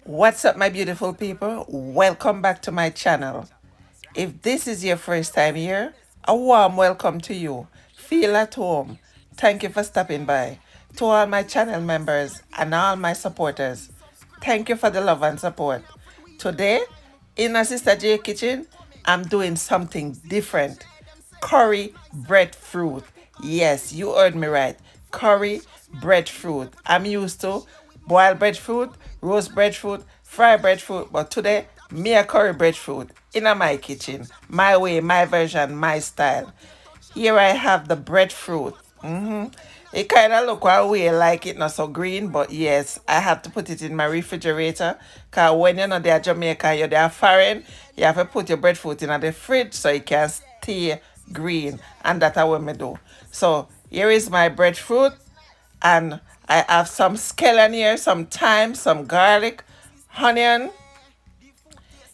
What's up, my beautiful people? Welcome back to my channel. If this is your first time here, a warm welcome to you. Feel at home. Thank you for stopping by. To all my channel members and all my supporters, thank you for the love and support. Today, in a Sister J kitchen, I'm doing something different. Curry breadfruit. Yes, you heard me right. Curry breadfruit. I'm used to boiled breadfruit, roast breadfruit, fried breadfruit, but today, me a curry breadfruit in my kitchen. My way, my version, my style. Here I have the breadfruit. It kind of look one way like it not so green, but yes, I have to put it in my refrigerator. Cause when you're not there Jamaica, you're there foreign, you have to put your breadfruit in the fridge so it can stay green. And that's what me do. So here is my breadfruit, and I have some scallion here, some thyme, some garlic, onion.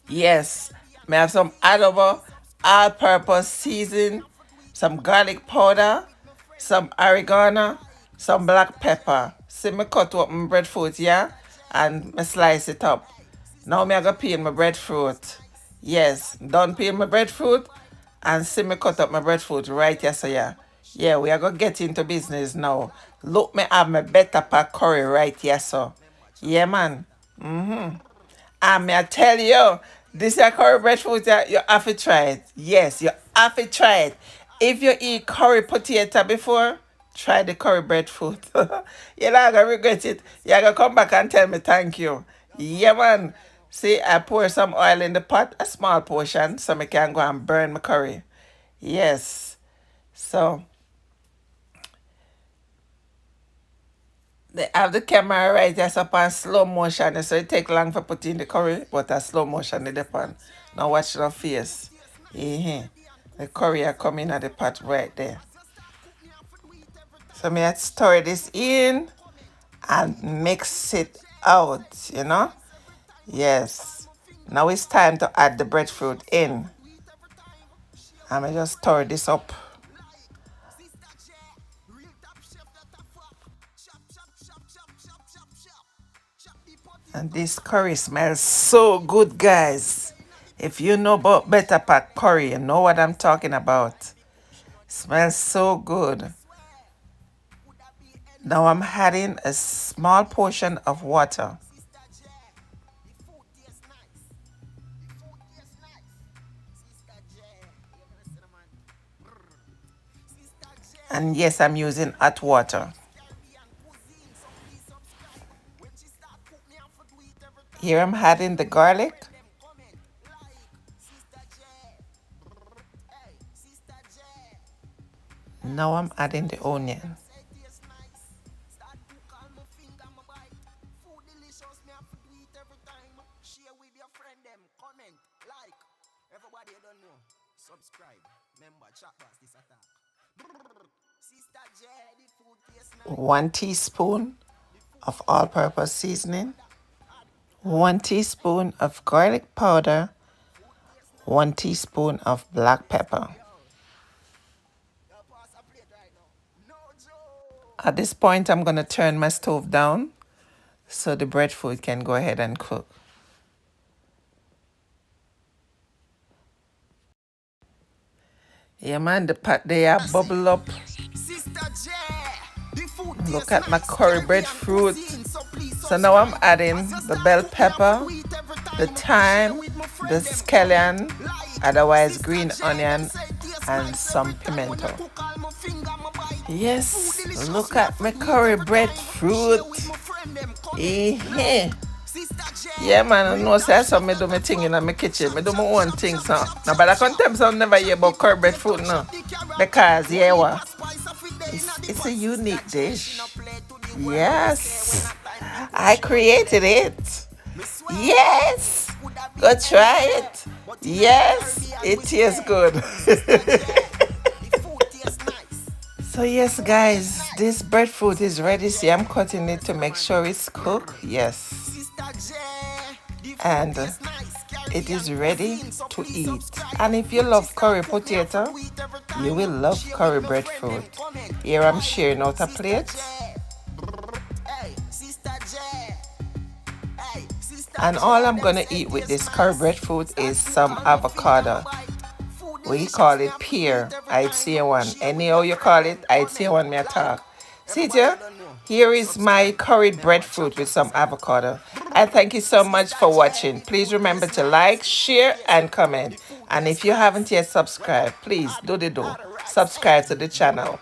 Yes, may have some adobo, all-purpose season, some garlic powder, some oregano, some black pepper. See me cut up my breadfruit, yeah? And me slice it up. Now me I go peel my breadfruit. Yes, done peel my breadfruit and see me cut up my breadfruit right here, so yeah. Yeah, we are gonna get into business now. Look, me have my better pack curry right here, so. Yeah, man. And may I tell you, this is curry breadfruit, you have to try it. Yes, you have to try it. If you eat curry potato before, try the curry breadfruit. You're not going to regret it. You're going to come back and tell me thank you. Yeah, man. See, I pour some oil in the pot, a small portion, so I can go and burn my curry. Yes. So, they have the camera right just up on slow motion, so it take long for putting the curry, but a slow motion in the pan. Now watch the face. The curry are coming at the pot right there. So me I stir this in and mix it out. Yes. Now it's time to add the breadfruit in. And I just stir this up. And this curry smells so good, guys. If you know about Better Pack curry, you know what I'm talking about. Smells so good. Now I'm adding a small portion of water. And yes, I'm using hot water. Here I'm adding the garlic. Now I'm adding the onion. One teaspoon of all-purpose seasoning. 1 teaspoon of garlic powder. 1 teaspoon of black pepper. At this point, I'm going to turn my stove down so the breadfruit can go ahead and cook. Yeah, man, the pot there bubble up. Look at my curry breadfruit. So now I'm adding the bell pepper, the thyme, the scallion, otherwise green onion, and some pimento. Yes, look at my curry breadfruit. Yeah, man, I know say so me do my thing in my kitchen. Me do my own thing, so. No, but I can't tell some never hear about curry breadfruit, no. Because, yeah, what? It's a unique dish. Yes. I created it. Yes. Go try it. Yes. It tastes good. So yes, guys, this breadfruit is ready. See, I'm cutting it to make sure it's cooked. Yes. And it is ready to eat. And if you love curry potato, you will love curry breadfruit. Here I'm sharing out a plate. And all I'm gonna eat with this curry breadfruit is some avocado. We call it pear. I'd say one. Anyhow you call it, I'd say one me a talk. See ya? Here is my curried breadfruit with some avocado. I thank you so much for watching. Please remember to like, share, and comment. And if you haven't yet subscribed, please do. Subscribe to the channel.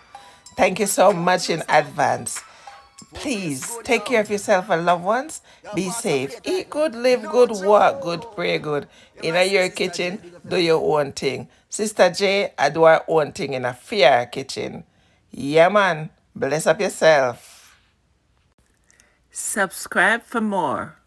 Thank you so much in advance. Please take care of yourself and loved ones. Be safe. Eat good, live good, walk good, pray good. In your kitchen, do your own thing. Sister J, I do our own thing in a fair kitchen. Yeah, man. Bless up yourself. Subscribe for more.